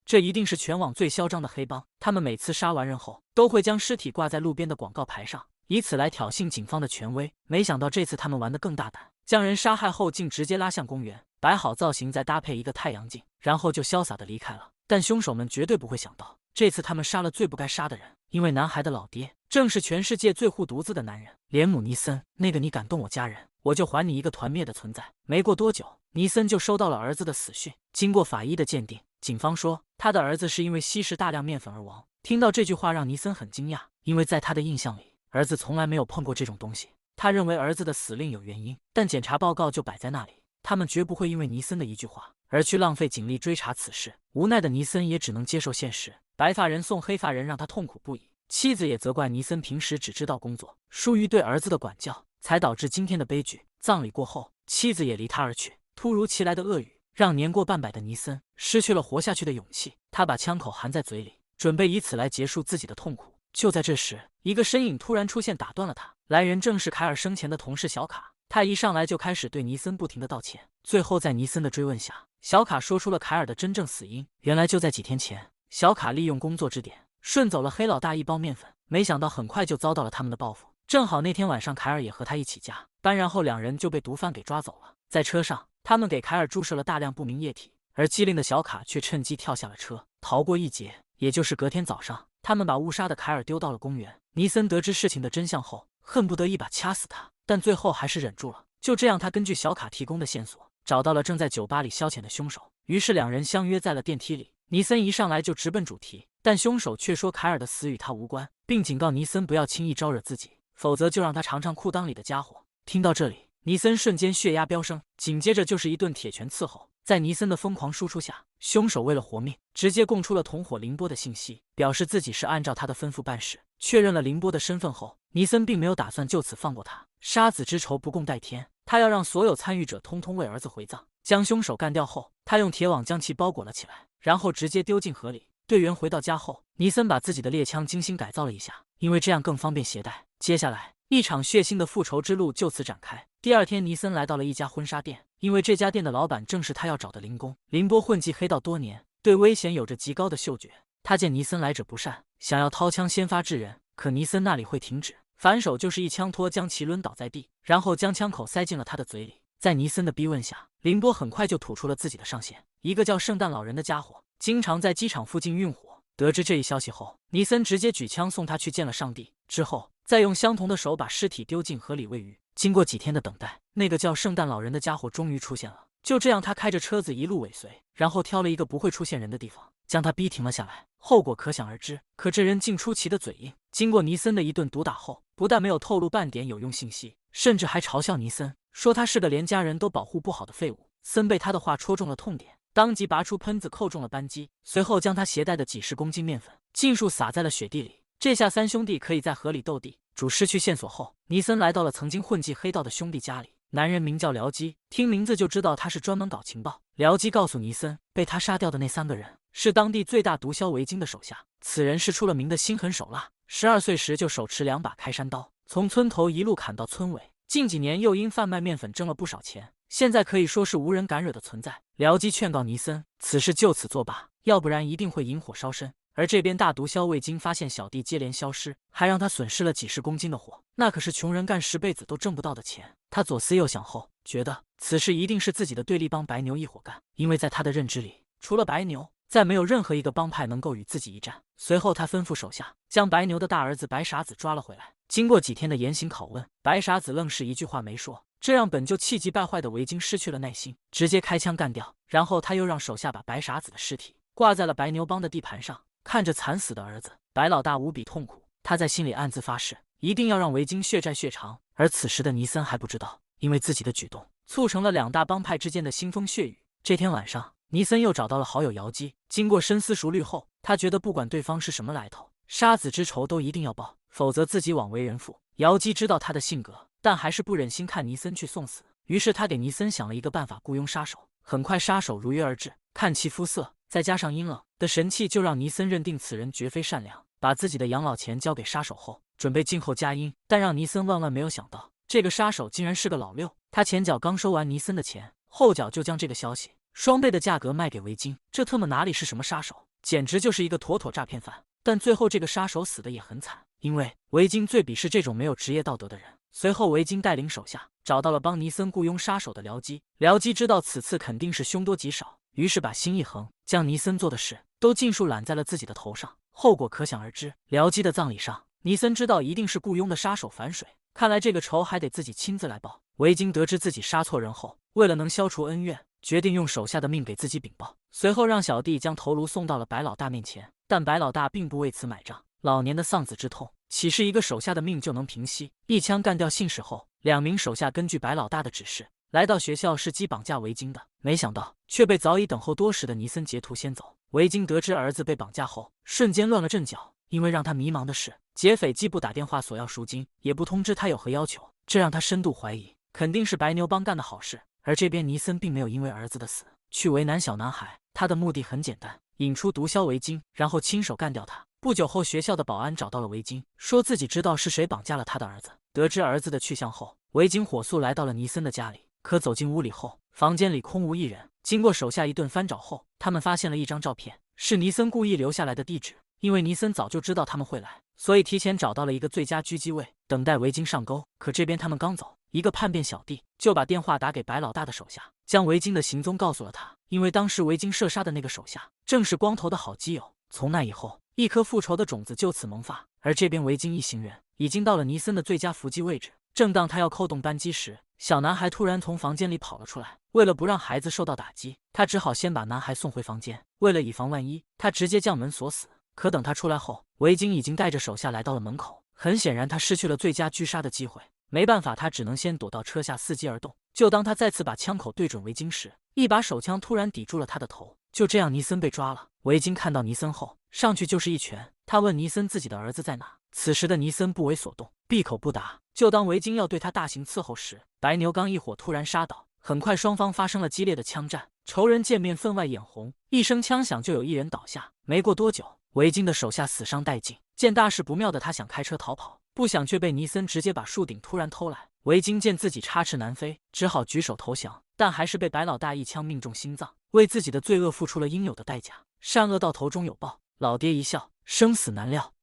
这一定是全网最嚣张的黑帮。他们每次杀完人后，都会将尸体挂在路边的广告牌上，以此来挑衅警方的权威。没想到这次他们玩得更大胆，将人杀害后，竟直接拉向公园，摆好造型，再搭配一个太阳镜，然后就潇洒地离开了。但凶手们绝对不会想到，这次他们杀了最不该杀的人，因为男孩的老爹正是全世界最护犊子的男人——连姆·尼森。那个你敢动我家人，我就还你一个团灭的存在。没过多久，尼森就收到了儿子的死讯。经过法医的鉴定，警方说他的儿子是因为吸食大量面粉而亡。听到这句话，让尼森很惊讶，因为在他的印象里，儿子从来没有碰过这种东西。他认为儿子的死另有原因，但检查报告就摆在那里，他们绝不会因为尼森的一句话而去浪费警力追查此事。无奈的尼森也只能接受现实，白发人送黑发人，让他痛苦不已。妻子也责怪尼森平时只知道工作，疏于对儿子的管教，才导致今天的悲剧。葬礼过后，妻子也离他而去。突如其来的恶语让年过半百的尼森失去了活下去的勇气，他把枪口含在嘴里，准备以此来结束自己的痛苦。就在这时，一个身影突然出现，打断了他。来人正是凯尔生前的同事小卡。他一上来就开始对尼森不停的道歉，最后在尼森的追问下，小卡说出了凯尔的真正死因。原来就在几天前，小卡利用工作之点顺走了黑老大一包面粉，没想到很快就遭到了他们的报复。正好那天晚上凯尔也和他一起加班，然后两人就被毒贩给抓走了。在车上，他们给凯尔注射了大量不明液体，而机灵的小卡却趁机跳下了车，逃过一劫。也就是隔天早上，他们把误杀的凯尔丢到了公园。尼森得知事情的真相后，恨不得一把掐死他，但最后还是忍住了。就这样，他根据小卡提供的线索，找到了正在酒吧里消遣的凶手。于是两人相约在了电梯里。尼森一上来就直奔主题，但凶手却说凯尔的死与他无关，并警告尼森不要轻易招惹自己，否则就让他尝尝裤裆里的家伙。听到这里，尼森瞬间血压飙升，紧接着就是一顿铁拳伺候。在尼森的疯狂输出下，凶手为了活命，直接供出了同伙凌波的信息，表示自己是按照他的吩咐办事。确认了凌波的身份后，尼森并没有打算就此放过他。杀子之仇不共戴天，他要让所有参与者通通为儿子回葬。将凶手干掉后，他用铁网将其包裹了起来，然后直接丢进河里。队员回到家后，尼森把自己的猎枪精心改造了一下，因为这样更方便携带。接下来，一场血腥的复仇之路就此展开。第二天，尼森来到了一家婚纱店，因为这家店的老板正是他要找的林工。凌波混迹黑道多年，对危险有着极高的嗅觉。他见尼森来者不善，想要掏枪先发制人，可尼森那里会停止，反手就是一枪托将其抡倒在地，然后将枪口塞进了他的嘴里。在尼森的逼问下，凌波很快就吐出了自己的上线，一个叫圣诞老人的家伙，经常在机场附近运火。得知这一消息后，尼森直接举枪送他去见了上帝，之后再用相同的手把尸体丢进河里喂鱼。经过几天的等待，那个叫圣诞老人的家伙终于出现了。就这样，他开着车子一路尾随，然后挑了一个不会出现人的地方，将他逼停了下来。后果可想而知。可这人竟出奇的嘴硬，经过尼森的一顿毒打后，不但没有透露半点有用信息，甚至还嘲笑尼森，说他是个连家人都保护不好的废物。森被他的话戳中了痛点，当即拔出喷子扣中了扳机，随后将他携带的几十公斤面粉尽数撒在了雪地里。这下三兄弟可以在河里斗地主。失去线索后，尼森来到了曾经混迹黑道的兄弟家里。男人名叫廖基，听名字就知道他是专门搞情报。廖基告诉尼森，被他杀掉的那3个人是当地最大毒枭维京的手下。此人是出了名的心狠手辣，12岁时就手持2把开山刀，从村头一路砍到村尾。近几年又因贩卖面粉挣了不少钱，现在可以说是无人敢惹的存在。廖基劝告尼森，此事就此作罢，要不然一定会引火烧身。而这边大毒枭魏京发现小弟接连消失，还让他损失了几十公斤的火，那可是穷人干10辈子都挣不到的钱。他左思右想后，觉得此事一定是自己的对立帮白牛一伙干，因为在他的认知里，除了白牛，再没有任何一个帮派能够与自己一战。随后他吩咐手下将白牛的大儿子白傻子抓了回来。经过几天的严刑拷问，白傻子愣是一句话没说，这让本就气急败坏的维京失去了耐心，直接开枪干掉。然后他又让手下把白傻子的尸体挂在了白牛帮的地盘上。看着惨死的儿子，白老大无比痛苦，他在心里暗自发誓，一定要让维京血债血偿。而此时的尼森还不知道，因为自己的举动促成了2大帮派之间的腥风血雨。这天晚上，尼森又找到了好友姚基，经过深思熟虑后，他觉得不管对方是什么来头，杀子之仇都一定要报，否则自己枉为人父。姚基知道他的性格，但还是不忍心看尼森去送死，于是他给尼森想了一个办法，雇佣杀手。很快杀手如约而至，看其肤色，再加上阴冷的神气，就让尼森认定此人绝非善良。把自己的养老钱交给杀手后，准备静候佳音。但让尼森万万没有想到，这个杀手竟然是个老六。他前脚刚收完尼森的钱，后脚就将这个消息双倍的价格卖给维京。这特么哪里是什么杀手，简直就是一个妥妥诈骗犯。但最后这个杀手死的也很惨，因为维京最鄙视这种没有职业道德的人。随后维京带领手下找到了帮尼森雇佣杀手的僚机，僚机知道此次肯定是凶多吉少，于是把心一横，将尼森做的事都尽数揽在了自己的头上，后果可想而知。僚机的葬礼上，尼森知道一定是雇佣的杀手反水，看来这个仇还得自己亲自来报。维京得知自己杀错人后，为了能消除恩怨，决定用手下的命给自己禀报，随后让小弟将头颅送到了白老大面前。但白老大并不为此买账，老年的丧子之痛岂是一个手下的命就能平息？一枪干掉信使后，2名手下根据白老大的指示来到学校，是机绑架维京的，没想到却被早已等候多时的尼森截图先走。维京得知儿子被绑架后，瞬间乱了阵脚，因为让他迷茫的是，劫匪既不打电话索要赎金，也不通知他有何要求，这让他深度怀疑肯定是白牛帮干的好事。而这边尼森并没有因为儿子的死去为难小男孩，他的目的很简单，引出毒枭维京，然后亲手干掉他。不久后，学校的保安找到了维京，说自己知道是谁绑架了他的儿子。得知儿子的去向后，维京火速来到了尼森的家里。可走进屋里后，房间里空无一人。经过手下一顿翻找后，他们发现了一张照片，是尼森故意留下来的地址。因为尼森早就知道他们会来，所以提前找到了一个最佳狙击位，等待维京上钩。可这边他们刚走，一个叛变小弟就把电话打给白老大的手下，将维京的行踪告诉了他。因为当时维京射杀的那个手下正是光头的好基友，从那以后，一颗复仇的种子就此萌发。而这边维京一行人已经到了尼森的最佳伏击位置，正当他要扣动扳机时，小男孩突然从房间里跑了出来。为了不让孩子受到打击，他只好先把男孩送回房间。为了以防万一，他直接将门锁死。可等他出来后，维京已经带着手下来到了门口。很显然，他失去了最佳狙杀的机会。没办法，他只能先躲到车下伺机而动。就当他再次把枪口对准维京时，一把手枪突然抵住了他的头。就这样，尼森被抓了。维京看到尼森后，上去就是一拳。他问尼森自己的儿子在哪。此时的尼森不为所动，闭口不答。就当维京要对他大刑伺候时，白牛刚一伙突然杀倒。很快，双方发生了激烈的枪战。仇人见面分外眼红，一声枪响就有一人倒下。没过多久，维京的手下死伤殆尽。见大事不妙的他想开车逃跑，不想却被尼森直接把树顶突然偷来。维京见自己插翅难飞，只好举手投降，但还是被白老大一枪命中心脏，为自己的罪恶付出了应有的代价。善恶到头终有报，老爹一笑，生死难料。